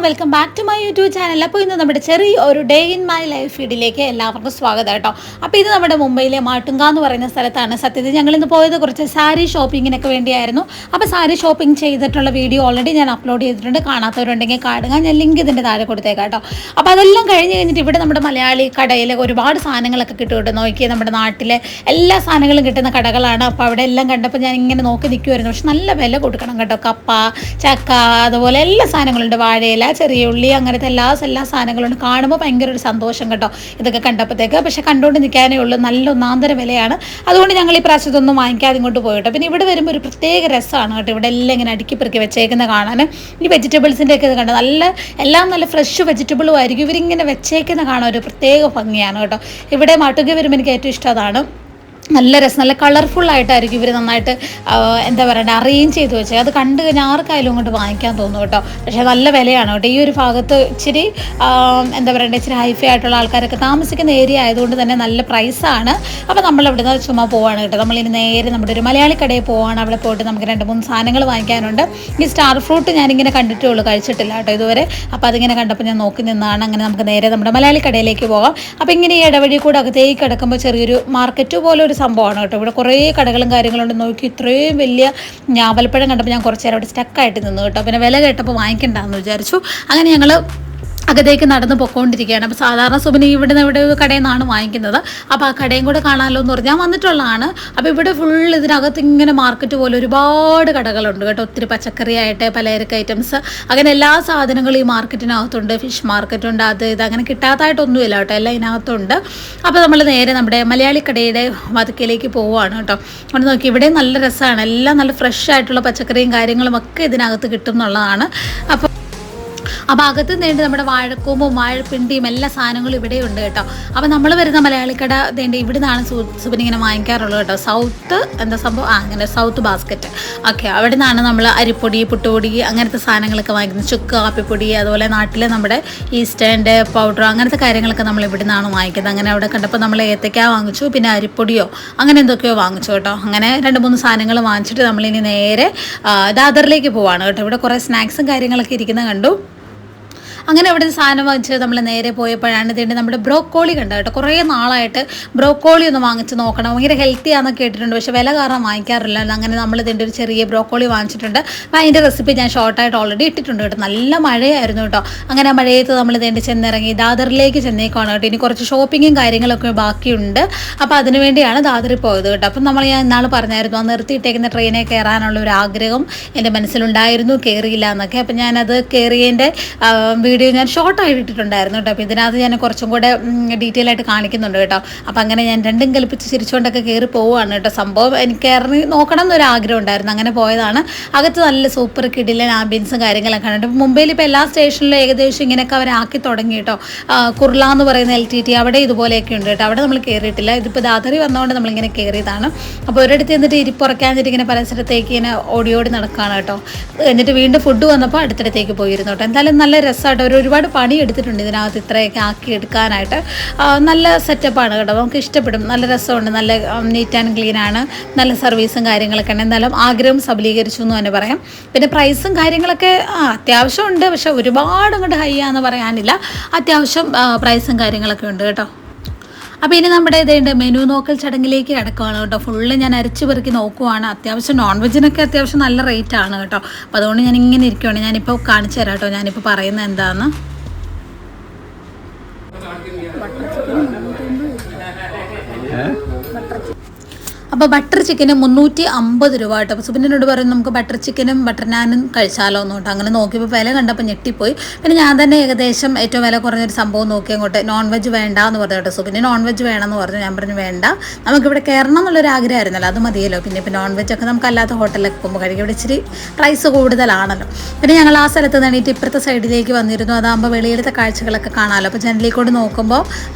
Welcome back to my YouTube channel. അപ്പോൾ ഇന്ന് നമ്മുടെ ചെറിയൊരു ഡേ ഇൻ മൈ ലൈഫ് ഫീഡിലേക്ക് എല്ലാവർക്കും സ്വാഗതം കേട്ടോ. അപ്പോൾ ഇത് നമ്മുടെ മുംബൈയിലെ മാട്ടുങ്ക എന്ന് പറയുന്ന സ്ഥലത്താണ്. സത്യത്തിൽ ഞങ്ങളിന്ന് പോയത് കുറച്ച് സാരി ഷോപ്പിങ്ങിനൊക്കെ വേണ്ടിയായിരുന്നു. അപ്പോൾ സാരി ഷോപ്പിംഗ് ചെയ്തിട്ടുള്ള വീഡിയോ ഓൾറെഡി ഞാൻ അപ്ലോഡ് ചെയ്തിട്ടുണ്ട്. കാണാത്തവരുണ്ടെങ്കിൽ കാണുക, ഞാൻ ലിങ്ക് ഇതിൻ്റെ താഴെ കൊടുത്തേക്കാം കേട്ടോ. അപ്പോൾ അതെല്ലാം കഴിഞ്ഞിട്ട് ഇവിടെ നമ്മുടെ മലയാളി കടയിൽ ഒരുപാട് സാധനങ്ങളൊക്കെ കിട്ടും കേട്ടോ. നോക്കിയാൽ നമ്മുടെ നാട്ടിലെ എല്ലാ സാധനങ്ങളും കിട്ടുന്ന കടകളാണ്. അപ്പോൾ അവിടെ എല്ലാം കണ്ടപ്പോൾ ഞാൻ ഇങ്ങനെ നോക്കി നിൽക്കുമായിരുന്നു. പക്ഷെ നല്ല വില കൊടുക്കണം കേട്ടോ. കപ്പ, ചക്ക, അതുപോലെ എല്ലാ സാധനങ്ങളുണ്ട്. വാഴയില, ചെറിയ ഉള്ളി, അങ്ങനത്തെ എല്ലാ സാധനങ്ങളുണ്ട്. കാണുമ്പോൾ ഭയങ്കര ഒരു സന്തോഷം കേട്ടോ ഇതൊക്കെ കണ്ടപ്പോഴത്തേക്ക്. പക്ഷെ കണ്ടുകൊണ്ട് നിൽക്കാനേ ഉള്ളൂ, നല്ല ഒന്നാന്തര വിലയാണ്. അതുകൊണ്ട് ഞങ്ങൾ ഈ പ്രാവശ്യത്തൊന്നും വാങ്ങിക്കാതെ ഇങ്ങോട്ട് പോയി കേട്ടോ. പിന്നെ ഇവിടെ വരുമ്പോൾ ഒരു പ്രത്യേക രസമാണ് കേട്ടോ. ഇവിടെ എല്ലാം ഇങ്ങനെ അടുക്കി പെറുക്കി വെച്ചേക്കുന്ന കാണാൻ. ഈ വെജിറ്റബിൾസിൻ്റെ ഒക്കെ ഇത് കണ്ടോ, എല്ലാം നല്ല ഫ്രഷ് വെജിറ്റബിളും ആയിരിക്കും. ഇവരിങ്ങനെ വെച്ചേക്കുന്ന കാണാൻ ഒരു പ്രത്യേക ഭംഗിയാണ് കേട്ടോ. ഇവിടെ മാട്ടുക വരുമ്പോൾ എനിക്ക് ഏറ്റവും ഇഷ്ടം അതാണ്. നല്ല രസം, നല്ല കളർഫുള്ളായിട്ടായിരിക്കും ഇവർ നന്നായിട്ട് എന്താ പറയുക അറേഞ്ച് ചെയ്ത് വെച്ചത്. അത് കണ്ടു കഴിഞ്ഞാൽ ആർക്കായാലും അങ്ങോട്ട് വാങ്ങിക്കാൻ തോന്നും കേട്ടോ. പക്ഷേ നല്ല വിലയാണ് കേട്ടോ. ഈ ഒരു ഭാഗത്ത് ഇച്ചിരി എന്താ പറയണ്ടേ, ഇച്ചിരി ഹൈഫൈ ആയിട്ടുള്ള ആൾക്കാരൊക്കെ താമസിക്കുന്ന ഏരിയ ആയതുകൊണ്ട് തന്നെ നല്ല പ്രൈസാണ്. അപ്പോൾ നമ്മളിവിടെ നിന്ന് ചുമ്മാ പോവാണ് കേട്ടോ. നമ്മളിനി നേരെ നമ്മുടെ ഒരു മലയാളി കടയിൽ പോവാണ്. അവിടെ പോയിട്ട് നമുക്ക് 2-3 സാധനങ്ങൾ വാങ്ങിക്കാനുണ്ട്. ഈ സ്റ്റാർ ഫ്രൂട്ട് ഞാനിങ്ങനെ കണ്ടിട്ടേ ഉള്ളൂ, കഴിച്ചിട്ടില്ല കേട്ടോ ഇതുവരെ. അപ്പോൾ അതിങ്ങനെ കണ്ടപ്പോൾ ഞാൻ നോക്കി നിന്നാണ്. അങ്ങനെ നമുക്ക് നേരെ നമ്മുടെ മലയാളി കടയിലേക്ക് പോകാം. അപ്പോൾ ഇങ്ങനെ ഈ ഇടവഴി കൂടെ അകത്തേക്ക് കിടക്കുമ്പോൾ ചെറിയൊരു മാർക്കറ്റ് പോലെ ഒരു സംഭവമാണ് കേട്ടോ. ഇവിടെ കുറേ കടകളും കാര്യങ്ങളുണ്ട്. നോക്കി ഇത്രയും വലിയ ഞാവൽപ്പഴം കണ്ടപ്പോൾ ഞാൻ കുറച്ച് നേരം അവിടെ സ്റ്റക്കായിട്ട് നിന്നു കേട്ടോ. പിന്നെ വില കേട്ടപ്പോൾ വാങ്ങിക്കണ്ടെന്ന് വിചാരിച്ചു. അങ്ങനെ ഞങ്ങൾ അകത്തേക്ക് നടന്ന് പൊയ്ക്കൊണ്ടിരിക്കുകയാണ്. അപ്പോൾ സാധാരണ സുബിനി ഇവിടെ കടയിൽ നിന്നാണ് വാങ്ങിക്കുന്നത്. അപ്പോൾ ആ കടയും കൂടെ കാണാമല്ലോ എന്ന് പറഞ്ഞാൽ വന്നിട്ടുള്ളതാണ്. അപ്പോൾ ഇവിടെ ഫുൾ ഇതിനകത്ത് ഇങ്ങനെ മാർക്കറ്റ് പോലെ ഒരുപാട് കടകളുണ്ട് കേട്ടോ. ഒത്തിരി പച്ചക്കറി ആയിട്ട് പലചരക്ക് ഐറ്റംസ്, അങ്ങനെ എല്ലാ സാധനങ്ങളും ഈ മാർക്കറ്റിനകത്തുണ്ട്. ഫിഷ് മാർക്കറ്റുണ്ട്, അത് ഇത് അങ്ങനെ കിട്ടാത്തതായിട്ടൊന്നുമില്ല കേട്ടോ, എല്ലാം ഇതിനകത്തുണ്ട്. അപ്പോൾ നമ്മൾ നേരെ നമ്മുടെ മലയാളി കടയുടെ വതക്കയിലേക്ക് പോവുകയാണ് കേട്ടോ. അവിടെ നോക്കി ഇവിടെ നല്ല രസമാണ്. എല്ലാം നല്ല ഫ്രഷ് ആയിട്ടുള്ള പച്ചക്കറിയും കാര്യങ്ങളും ഒക്കെ ഇതിനകത്ത് കിട്ടും എന്നുള്ളതാണ്. അപ്പോൾ അകത്ത് നേണ്ടി നമ്മുടെ വാഴക്കൂമ്പും വാഴപ്പിണ്ടിയും എല്ലാ സാധനങ്ങളും ഇവിടെ ഉണ്ട് കേട്ടോ. അപ്പോൾ നമ്മൾ വരുന്ന മലയാളിക്കട വേണ്ടി ഇവിടെ നിന്നാണ് സുബിൻ ഇങ്ങനെ വാങ്ങിക്കാറുള്ളത് കേട്ടോ. സൗത്ത് എന്താ സംഭവം, അങ്ങനെ സൗത്ത് ബാസ്ക്കറ്റ് ഓക്കെ. അവിടെ നിന്നാണ് നമ്മൾ അരിപ്പൊടി, പുട്ടുപൊടി, അങ്ങനത്തെ സാധനങ്ങളൊക്കെ വാങ്ങിക്കുന്നത്. ചുക്ക്, കാപ്പിപ്പൊടി, അതുപോലെ നാട്ടിലെ നമ്മുടെ ഈസ്റ്റേൻ്റെ പൗഡർ, അങ്ങനത്തെ കാര്യങ്ങളൊക്കെ നമ്മൾ ഇവിടെ നിന്നാണ് വാങ്ങിക്കുന്നത്. അങ്ങനെ അവിടെ കണ്ടപ്പോൾ നമ്മൾ ഏത്തയ്ക്ക വാങ്ങിച്ചു, പിന്നെ അരിപ്പൊടിയോ അങ്ങനെ എന്തൊക്കെയോ വാങ്ങിച്ചു കേട്ടോ. അങ്ങനെ 2-3 സാധനങ്ങൾ വാങ്ങിച്ചിട്ട് നമ്മളിനി നേരെ ദാദറിലേക്ക് പോവാണ് കേട്ടോ. ഇവിടെ കുറേ സ്നാക്സും കാര്യങ്ങളൊക്കെ ഇരിക്കുന്നത് കണ്ടു. അങ്ങനെ ഇവിടെ സാധനം വാങ്ങിച്ച് നമ്മൾ നേരെ പോയപ്പോഴാണ് ഇതിൻ്റെ നമ്മുടെ ബ്രോക്കോളി കണ്ടത് കേട്ടോ. കുറേ നാളായിട്ട് ബ്രോക്കോളി ഒന്ന് വാങ്ങിച്ച് നോക്കണം, ഭയങ്കര ഹെൽത്തി ആണെന്ന് കേട്ടിട്ടുണ്ട്. പക്ഷേ വില കാരണം വാങ്ങിക്കാറില്ല. അങ്ങനെ നമ്മൾ ഇതിൻ്റെ ഒരു ചെറിയ ബ്രോക്കോളി വാങ്ങിച്ചിട്ടുണ്ട്. അപ്പോൾ അതിൻ്റെ റെസിപ്പി ഞാൻ ഷോർട്ടായിട്ട് ഓൾറെഡി ഇട്ടിട്ടുണ്ട് കേട്ടോ. നല്ല മഴയായിരുന്നു കേട്ടോ. അങ്ങനെ ആ മഴയത്ത് നമ്മൾ ഇതിൻ്റെ ചെന്നിറങ്ങി ദാദറിലേക്ക് ചെന്നേക്കാണ് കേട്ടോ. ഇനി കുറച്ച് ഷോപ്പിങ്ങും കാര്യങ്ങളൊക്കെ ബാക്കിയുണ്ട്. അപ്പോൾ അതിന് വേണ്ടിയാണ് ദാദറിൽ പോയത് കേട്ടോ. അപ്പം ഞാൻ ഇന്നാൾ പറഞ്ഞായിരുന്നു, ആ നിർത്തിയിട്ടേക്കുന്ന ട്രെയിനിൽ കയറാനുള്ള ഒരു ആഗ്രഹം എൻ്റെ മനസ്സിലുണ്ടായിരുന്നു, കയറിയില്ല എന്നൊക്കെ. അപ്പം ഞാനത് കയറിയതിൻ്റെ വീഡിയോ ഞാൻ ഷോർട്ടായിട്ട് ഇട്ടിട്ടുണ്ടായിരുന്നു കേട്ടോ. അപ്പോൾ ഇതിനകത്ത് ഞാൻ കുറച്ചും കൂടെ ഡീറ്റെയിൽ ആയിട്ട് കാണിക്കുന്നുണ്ട് കേട്ടോ. അപ്പോൾ അങ്ങനെ ഞാൻ രണ്ടും കൽപ്പിച്ച് ചിരിച്ചുകൊണ്ടൊക്കെ കയറി പോവുകയാണ് കേട്ടോ. സംഭവം എനിക്ക് കയറി നോക്കണം എന്നൊരു ആഗ്രഹം ഉണ്ടായിരുന്നു, അങ്ങനെ പോയതാണ്. അകത്ത് നല്ല സൂപ്പർ കിടിലൻ ആംബിയൻസും കാര്യങ്ങളൊക്കെ കണ്ടിട്ട്. മുംബൈയിൽ ഇപ്പോൾ എല്ലാ സ്റ്റേഷനിലും ഏകദേശം ഇങ്ങനെയൊക്കെ അവരാക്കി തുടങ്ങി കേട്ടോ. കുർള എന്ന് പറയുന്ന LTT അവിടെ ഇതുപോലെയൊക്കെ ഉണ്ട് കേട്ടോ. അവിടെ നമ്മൾ കയറിയിട്ടില്ല. ഇതിപ്പോൾ ദാദറി വന്നതുകൊണ്ട് നമ്മളിങ്ങനെ കയറിയതാണ്. അപ്പോൾ ഒരിടത്ത് എന്നിട്ട് ഇരിപ്പുറക്കാഞ്ഞിട്ട് ഇങ്ങനെ പല സ്ഥലത്തേക്ക് ഇങ്ങനെ ഓടി നടക്കുകയാണ് കേട്ടോ. എന്നിട്ട് വീണ്ടും ഫുഡ് വന്നപ്പോൾ അടുത്തിടത്തേക്ക് പോയിരുന്നു കേട്ടോ. എന്തായാലും നല്ല രസമായിട്ട് ഒരുപാട് പണി എടുത്തിട്ടുണ്ട് ഇതിനകത്ത് ഇത്രയൊക്കെ ആക്കി എടുക്കാനായിട്ട്. നല്ല സെറ്റപ്പാണ് കേട്ടോ, നമുക്ക് ഇഷ്ടപ്പെടും. നല്ല രസമുണ്ട്, നല്ല നീറ്റ് ആൻഡ് ക്ലീനാണ്, നല്ല സർവീസും കാര്യങ്ങളൊക്കെ ഉണ്ട്. എന്തായാലും ആഗ്രഹം സബലീകരിച്ചു എന്ന് തന്നെ പറയാം. പിന്നെ പ്രൈസും കാര്യങ്ങളൊക്കെ അത്യാവശ്യം ഉണ്ട്, പക്ഷെ ഒരുപാട് അങ്ങോട്ട് ഹൈ ആണെന്ന് പറയാനില്ല. അത്യാവശ്യം പ്രൈസും കാര്യങ്ങളൊക്കെ ഉണ്ട് കേട്ടോ. അപ്പോൾ ഇനി നമ്മുടെ ഇതേണ്ട് മെനു നോക്കൽ ചടങ്ങിലേക്ക് കിടക്കുകയാണ് കേട്ടോ. ഫുള്ള് ഞാൻ അരച്ച് പെറുക്കി നോക്കുവാണ്. അത്യാവശ്യം നോൺ വെജിനൊക്കെ അത്യാവശ്യം നല്ല റേറ്റ് ആണ് കേട്ടോ. അപ്പോൾ അതുകൊണ്ട് ഞാൻ ഇങ്ങനെ ഇരിക്കുവാണ്. ഞാനിപ്പോൾ കാണിച്ചു തരാം കേട്ടോ ഞാനിപ്പോൾ പറയുന്നത് എന്താണെന്ന്. അപ്പോൾ ബട്ടർ ചിക്കന് 350 രൂപ കേട്ടോ. അപ്പോൾ സുബിനോട് പറയുന്നു നമുക്ക് ബട്ടർ ചിക്കനും ബട്ടർ നാനും കഴിച്ചാലോ എന്ന് കേട്ടോ. അങ്ങനെ നോക്കിയപ്പോൾ വില കണ്ടപ്പോൾ ഞെട്ടിപ്പോയി. പിന്നെ ഞാൻ തന്നെ ഏകദേശം ഏറ്റവും വില കുറഞ്ഞൊരു സംഭവം നോക്കി അങ്ങോട്ട് നോൺ വെജ് വേണ്ട എന്ന് പറഞ്ഞു കേട്ടോ. സുബിന് നോൺ വെജ് വേണമെന്ന് പറഞ്ഞു. ഞാൻ പറഞ്ഞു വേണ്ട, നമുക്കിവിടെ കയറണം എന്നുള്ളൊരു ആഗ്രഹമായിരുന്നല്ലോ, അത് മതിയല്ലോ. പിന്നെ ഇപ്പോൾ നോൺ വെജൊക്കെ നമുക്ക് അല്ലാത്ത ഹോട്ടലിലൊക്കെ പോകുമ്പോൾ കഴിക്കും. ഇവിടെ ഇച്ചിരി പ്രൈസ് കൂടുതലാണല്ലോ. പിന്നെ ഞങ്ങൾ ആ സ്ഥലത്ത് നിന്നിട്ട് ഇപ്പുറത്തെ സൈഡിലേക്ക് വന്നിരുന്നു. അതാകുമ്പോൾ വെളിയിലത്തെ കാഴ്ചകളൊക്കെ കാണാമല്ലോ. അപ്പോൾ ജനലിക്കൂടെ നോക്കുമ്പോൾ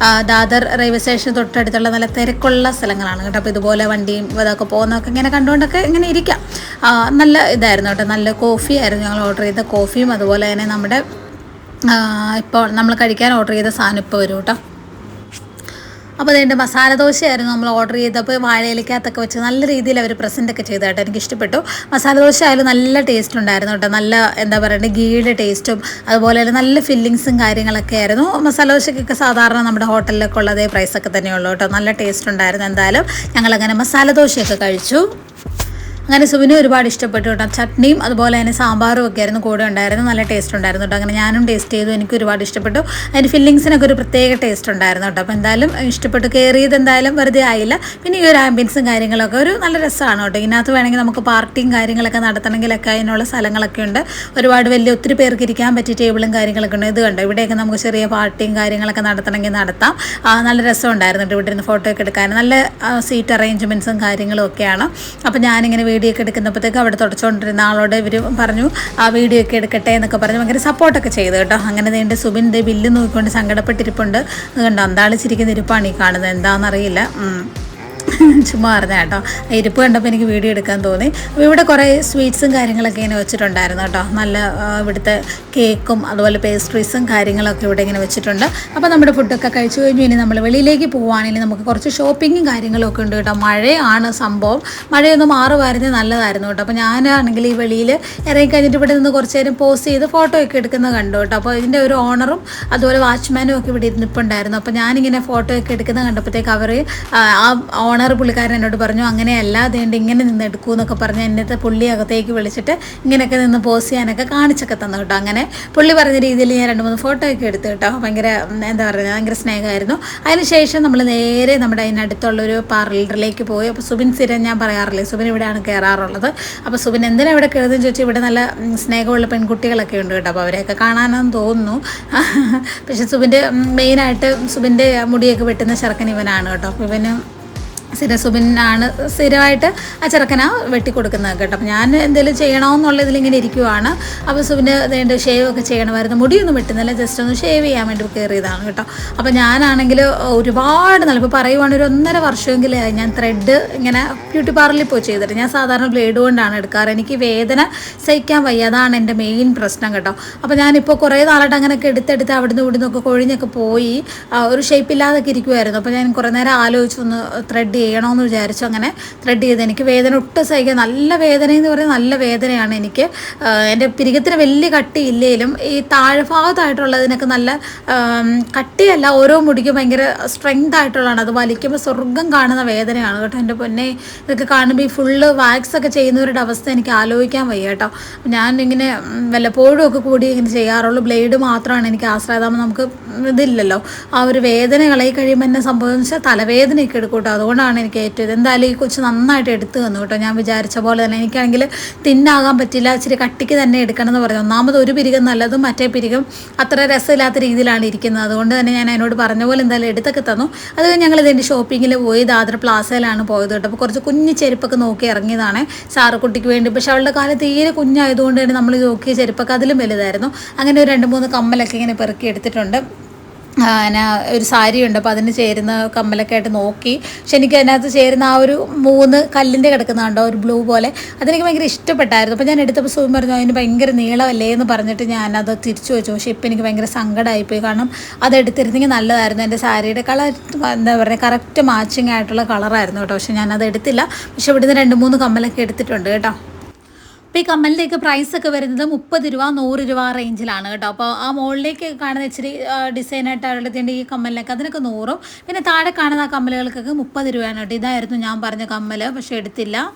ദാദർ റെയിൽവേ സ്റ്റേഷൻ തൊട്ടടുത്തുള്ള നല്ല തിരക്കുള്ള സ്ഥലങ്ങളാണ് കേട്ടോ. അപ്പോൾ ഇതുപോലെ വണ്ടിയും അതൊക്കെ പോകുന്നതൊക്കെ ഇങ്ങനെ കണ്ടുകൊണ്ടൊക്കെ ഇങ്ങനെ ഇരിക്കാം. നല്ല ഇതായിരുന്നു കേട്ടോ. നല്ല കോഫി ആയിരുന്നു ഞങ്ങൾ ഓർഡർ ചെയ്ത കോഫിയും. അതുപോലെ തന്നെ നമ്മുടെ ഇപ്പോൾ നമ്മൾ കഴിക്കാൻ ഓർഡർ ചെയ്ത സാധനം ഇപ്പോൾ വരും കേട്ടോ. അപ്പോൾ അതിൻ്റെ മസാല ദോശയായിരുന്നു നമ്മൾ ഓർഡർ ചെയ്തപ്പോൾ വാഴയിലക്കകത്തൊക്കെ വെച്ച് നല്ല രീതിയിൽ അവർ പ്രസൻറ്റൊക്കെ ചെയ്തു കേട്ടോ. എനിക്ക് ഇഷ്ടപ്പെട്ടു. മസാല ദോശ ആയാലും നല്ല ടേസ്റ്റ് ഉണ്ടായിരുന്നു കേട്ടോ. നല്ല എന്താ പറയുക ഗീയുടെ ടേസ്റ്റും അതുപോലെ തന്നെ നല്ല ഫില്ലിങ്സും കാര്യങ്ങളൊക്കെ ആയിരുന്നു. മസാല ദോശയ്ക്കൊക്കെ സാധാരണ നമ്മുടെ ഹോട്ടലിലൊക്കെ ഉള്ളതേ പ്രൈസൊക്കെ തന്നെയുള്ളൂ കേട്ടോ. നല്ല ടേസ്റ്റ് ഉണ്ടായിരുന്നു. എന്തായാലും ഞങ്ങളങ്ങനെ മസാല ദോശയൊക്കെ കഴിച്ചു. അങ്ങനെ സുബിനും ഒരുപാട് ഇഷ്ടപ്പെട്ടു കേട്ടോ. ചട്നിയും അതുപോലെ തന്നെ സാമ്പാറും ഒക്കെ ആയിരുന്നു കൂടെ ഉണ്ടായിരുന്നു. നല്ല ടേസ്റ്റ് ഉണ്ടായിരുന്നു കേട്ടോ. അങ്ങനെ ഞാനും ടേസ്റ്റ് ചെയ്തു. എനിക്ക് ഒരുപാട് ഇഷ്ടപ്പെട്ടു. അതിൻ്റെ ഫില്ലിങ്സിനൊക്കെ ഒരു പ്രത്യേക ടേസ്റ്റ് ഉണ്ടായിരുന്നു കേട്ടോ. അപ്പോൾ എന്തായാലും ഇഷ്ടപ്പെട്ടു. കയറിയത് എന്തായാലും വെറുതെ ആയില്ല. പിന്നെ ഈ ഒരു ആംബിയൻസും കാര്യങ്ങളൊക്കെ ഒരു നല്ല രസമാണ് കേട്ടോ. ഇതിനകത്ത് വേണമെങ്കിൽ നമുക്ക് പാർട്ടിയും കാര്യങ്ങളൊക്കെ നടത്തണമെങ്കിലൊക്കെ അതിനുള്ള സ്ഥലങ്ങളൊക്കെ ഉണ്ട്. ഒരുപാട് ഒത്തിരി പേർക്ക് ഇരിക്കാൻ പറ്റിയ ടേബിളും കാര്യങ്ങളൊക്കെ ഉണ്ട്. ഇത് കണ്ടോ, ഇവിടെയൊക്കെ നമുക്ക് ചെറിയ പാർട്ടിയും കാര്യങ്ങളൊക്കെ നടത്തണമെങ്കിൽ നടത്താം. നല്ല രസം ഉണ്ടായിരുന്നു കേട്ടോ. ഇവിടെ ഇരുന്ന് ഫോട്ടോ ഒക്കെ എടുക്കാൻ നല്ല സീറ്റ് അറേഞ്ച്മെൻറ്റ്സും കാര്യങ്ങളും ഒക്കെയാണ്. അപ്പോൾ ഞാനിങ്ങനെ വീഡിയോ ഒക്കെ എടുക്കുന്നപ്പോഴത്തേക്ക് അവിടെ തുടച്ചുകൊണ്ടിരുന്ന ആളോട് ഇവർ പറഞ്ഞു ആ വീഡിയോ ഒക്കെ എടുക്കട്ടെ എന്നൊക്കെ പറഞ്ഞ് ഭയങ്കര സപ്പോർട്ടൊക്കെ ചെയ്തു കേട്ടോ. അങ്ങനെ നീണ്ട് സുബിൻ ബില്ല് നോക്കിക്കൊണ്ട് സങ്കടപ്പെട്ടിരിപ്പുണ്ട്. അതുകൊണ്ട് അന്താളിച്ചിരിക്കുന്ന ഇരിപ്പാണ് ഈ കാണുന്നത്. എന്താണെന്നറിയില്ല. ചുമ്മാ പറഞ്ഞ കേട്ടോ. ഇരിപ്പ് കണ്ടപ്പോൾ എനിക്ക് വീഡിയോ എടുക്കാൻ തോന്നി. അപ്പോൾ ഇവിടെ കുറേ സ്വീറ്റ്സും കാര്യങ്ങളൊക്കെ ഇങ്ങനെ വെച്ചിട്ടുണ്ടായിരുന്നു കേട്ടോ. നല്ല ഇവിടുത്തെ കേക്കും അതുപോലെ പേസ്ട്രീസും കാര്യങ്ങളൊക്കെ ഇവിടെ ഇങ്ങനെ വെച്ചിട്ടുണ്ട്. അപ്പോൾ നമ്മുടെ ഫുഡൊക്കെ കഴിച്ചു കഴിഞ്ഞു. ഇനി നമ്മൾ വെളിയിലേക്ക് പോവുകയാണെങ്കിൽ നമുക്ക് കുറച്ച് ഷോപ്പിങ്ങും കാര്യങ്ങളൊക്കെ ഉണ്ട് കേട്ടോ. മഴയാണ് സംഭവം. മഴയൊന്ന് മാറുമായിരുന്നേ നല്ലതായിരുന്നു കേട്ടോ. അപ്പോൾ ഞാനാണെങ്കിൽ ഈ വെളിയിൽ ഇറങ്ങിക്കഴിഞ്ഞിട്ട് ഇവിടെ നിന്ന് കുറച്ച് നേരം പോസ് ചെയ്ത് ഫോട്ടോ ഒക്കെ എടുക്കുന്നത് കണ്ടു കേട്ടോ. അപ്പോൾ ഇതിൻ്റെ ഒരു ഓണറും അതുപോലെ വാച്ച്മാനും ഒക്കെ ഇവിടെ നിൽപ്പുണ്ടായിരുന്നു. അപ്പോൾ ഞാനിങ്ങനെ ഫോട്ടോ ഒക്കെ എടുക്കുന്നത് കണ്ടപ്പോഴത്തേക്ക് അവർ ആ ഓണർ പുള്ളിക്കാരൻ എന്നോട് പറഞ്ഞു അങ്ങനെയല്ല, അതുകൊണ്ട് ഇങ്ങനെ നിന്ന് എടുക്കൂ എന്നൊക്കെ പറഞ്ഞ് എന്നത്തെ പുള്ളി അകത്തേക്ക് വിളിച്ചിട്ട് ഇങ്ങനെയൊക്കെ നിന്ന് പോസ് ചെയ്യാനൊക്കെ കാണിച്ചൊക്കെ തന്നു കേട്ടോ. അങ്ങനെ പുള്ളി പറഞ്ഞ രീതിയിൽ ഞാൻ 2-3 ഫോട്ടോ ഒക്കെ എടുത്തു കേട്ടോ. ഭയങ്കര എന്താ പറയുക, ഭയങ്കര സ്നേഹമായിരുന്നു. അതിനുശേഷം നമ്മൾ നേരെ നമ്മുടെ അതിനടുത്തുള്ളൊരു പാർലറിലേക്ക് പോയി. അപ്പോൾ സുബിൻ സ്ഥിരം ഞാൻ പറയാറില്ലേ, സുബിൻ ഇവിടെയാണ് കയറാറുള്ളത്. അപ്പോൾ സുബിൻ എന്തിനാണ് ഇവിടെ കയറുന്നതെന്ന് ചോദിച്ചാൽ ഇവിടെ നല്ല സ്നേഹമുള്ള പെൺകുട്ടികളൊക്കെ ഉണ്ട് കേട്ടോ. അപ്പോൾ അവരെയൊക്കെ കാണാനെന്ന് തോന്നുന്നു. പക്ഷെ സുബിൻ്റെ മെയിനായിട്ട് സുബിൻ്റെ മുടിയൊക്കെ വെട്ടുന്ന ചെറുക്കൻ ഇവനാണ് കേട്ടോ. അപ്പോൾ ഇവന് സുബിനാണ് സ്ഥിരമായിട്ട് ആ ചെറുക്കനാ വെട്ടിക്കൊടുക്കുന്നത് കേട്ടോ. അപ്പോൾ ഞാൻ എന്തെങ്കിലും ചെയ്യണമെന്നുള്ളതിൽ ഇങ്ങനെ ഇരിക്കുവാണ്. അപ്പോൾ സുബിന് വേണ്ട ഷേവ് ഒക്കെ ചെയ്യണമായിരുന്നു. മുടിയൊന്നും വെട്ടുന്നില്ല, ജസ്റ്റ് ഒന്ന് ഷേവ് ചെയ്യാൻ വേണ്ടി കയറിയതാണ് കേട്ടോ. അപ്പോൾ ഞാനാണെങ്കിൽ ഒരുപാട് നല്ല ഇപ്പോൾ പറയുവാണെങ്കിൽ 1.5 വർഷമെങ്കിലും ഞാൻ ത്രെഡ് ഇങ്ങനെ ബ്യൂട്ടി പാർലറിൽ പോയി ചെയ്തിട്ട്. ഞാൻ സാധാരണ ബ്ലേഡ് കൊണ്ടാണ് എടുക്കാറ്. എനിക്ക് വേദന സഹിക്കാൻ വയ്യ, അതാണ് എൻ്റെ മെയിൻ പ്രശ്നം കേട്ടോ. അപ്പോൾ ഞാനിപ്പോൾ കുറേ നാളായിട്ട് അങ്ങനെയൊക്കെ എടുത്തെടുത്ത് അവിടുന്ന് ഇവിടുന്നൊക്കെ കൊഴിഞ്ഞൊക്കെ പോയി ഒരു ഷേപ്പില്ലാതൊക്കെ ഇരിക്കുമായിരുന്നു. അപ്പോൾ ഞാൻ കുറേ നേരം ആലോചിച്ചു ഒന്ന് ത്രെഡ് ചെയ്യണമെന്ന് വിചാരിച്ചു. അങ്ങനെ ത്രെഡ് ചെയ്ത് എനിക്ക് വേദന ഒട്ടും സഹിക്കാൻ, നല്ല വേദന എന്ന് പറയുന്നത് നല്ല വേദനയാണ് എനിക്ക്. എൻ്റെ പിരികത്തിന് വലിയ കട്ടിയില്ലേലും ഈ താഴ്ഭാഗത്തായിട്ടുള്ളതിനൊക്കെ നല്ല കട്ടിയല്ല, ഓരോ മുടിക്കും ഭയങ്കര സ്ട്രെങ്ത് ആയിട്ടുള്ളതാണ്. അത് വലിക്കുമ്പോൾ സ്വർഗം കാണുന്ന വേദനയാണ് കേട്ടോ. എൻ്റെ പൊന്നെ, ഇതൊക്കെ കാണുമ്പോൾ ഈ ഫുള്ള് വാക്സ് ഒക്കെ ചെയ്യുന്നവരുടെ അവസ്ഥ എനിക്ക് ആലോചിക്കാൻ വയ്യ കേട്ടോ. ഞാൻ ഇങ്ങനെ വല്ലപ്പോഴും ഒക്കെ കൂടി ഇങ്ങനെ ചെയ്യാറുള്ളൂ. ബ്ലേഡ് മാത്രമാണ് എനിക്ക് ആശ്രയതാകുമ്പോൾ നമുക്ക് ഇതില്ലല്ലോ. ആ ഒരു വേദന കളയി കഴിയുമ്പോൾ എന്നെ സംഭവം വെച്ചാൽ തലവേദനയൊക്കെ എടുക്കും കേട്ടോ. അതുകൊണ്ടാണ് എനിക്ക് ഏറ്റവും എന്തായാലും ഈ കൊച്ച് നന്നായിട്ട് എടുത്തു തന്നു കേട്ടോ. ഞാൻ വിചാരിച്ച പോലെ തന്നെ എനിക്കാണെങ്കിൽ തിന്നാകാൻ പറ്റില്ല, ഇച്ചിരി കട്ടിക്ക് തന്നെ എടുക്കണം എന്ന് പറഞ്ഞു. ഒന്നാമത് ഒരു പിരികം നല്ലതും മറ്റേ പിരികം അത്ര രസമില്ലാത്ത രീതിയിലാണ് ഇരിക്കുന്നത്. അതുകൊണ്ട് തന്നെ ഞാൻ എന്നോട് പറഞ്ഞ പോലെ എന്തായാലും എടുത്തൊക്കെ തന്നു. അത് ഞങ്ങൾ ഇതിൻ്റെ ഷോപ്പിങ്ങിൽ പോയി ദാദർ പ്ലാസയിലാണ് പോയത് കേട്ടോ. അപ്പോൾ കുറച്ച് കുഞ്ഞ് ചെരുപ്പൊക്കെ നോക്കി ഇറങ്ങിയതാണ് സാറുകുട്ടിക്ക് വേണ്ടി. പക്ഷെ അവളുടെ കാലം തീരെ കുഞ്ഞായതുകൊണ്ട് തന്നെ നമ്മൾ നോക്കിയ ചെരുപ്പൊക്കെ അതിലും വലുതായിരുന്നു. അങ്ങനെ ഒരു 2-3 കമ്മലൊക്കെ ഇങ്ങനെ പെറുക്കി എടുത്തിട്ടുണ്ട്. ഒരു സാരിയുണ്ട്, അപ്പോൾ അതിന് ചേരുന്ന കമ്മലൊക്കെ ആയിട്ട് നോക്കി. പക്ഷെ എനിക്ക് അതിനകത്ത് ചേരുന്ന ആ ഒരു 3 കല്ലിൻ്റെ കിടക്കുന്നുണ്ടോ ഒരു ബ്ലൂ പോലെ, അതെനിക്ക് ഭയങ്കര ഇഷ്ടപ്പെട്ടായിരുന്നു. അപ്പോൾ ഞാൻ എടുത്തപ്പോൾ സുഖം പറഞ്ഞു അതിന് ഭയങ്കര നീളമല്ലേ എന്ന് പറഞ്ഞിട്ട് ഞാനത് തിരിച്ചു വെച്ചു. പക്ഷേ ഇപ്പം എനിക്ക് ഭയങ്കര സങ്കടമായിപ്പോയി. കാരണം അത് എടുത്തിരുന്നെങ്കിൽ നല്ലതായിരുന്നു. എൻ്റെ സാരിയുടെ കളർ എന്താ പറയുക കറക്റ്റ് മാച്ചിങ് ആയിട്ടുള്ള കളറായിരുന്നു കേട്ടോ. പക്ഷെ ഞാനത് എടുത്തില്ല. പക്ഷെ ഇവിടുന്ന് 2-3 കമ്മലൊക്കെ എടുത്തിട്ടുണ്ട് കേട്ടോ. അപ്പോൾ ഈ കമ്മലിൻ്റെയൊക്കെ പ്രൈസൊക്കെ വരുന്നത് 30 രൂപ 100 രൂപ റേഞ്ചിലാണ് കേട്ടോ. അപ്പോൾ ആ മുകളിലേക്ക് കാണുന്ന ഇച്ചിരി ഡിസൈനായിട്ട് ഈ കമ്മലിനൊക്കെ അതിനൊക്കെ 100. പിന്നെ താഴെ കാണുന്ന ആ കമ്മലുകൾക്കൊക്കെ 30 രൂപയാണ് കേട്ടോ. ഇതായിരുന്നു ഞാൻ പറഞ്ഞ കമ്മൽ, പക്ഷേ എടുത്തില്ല.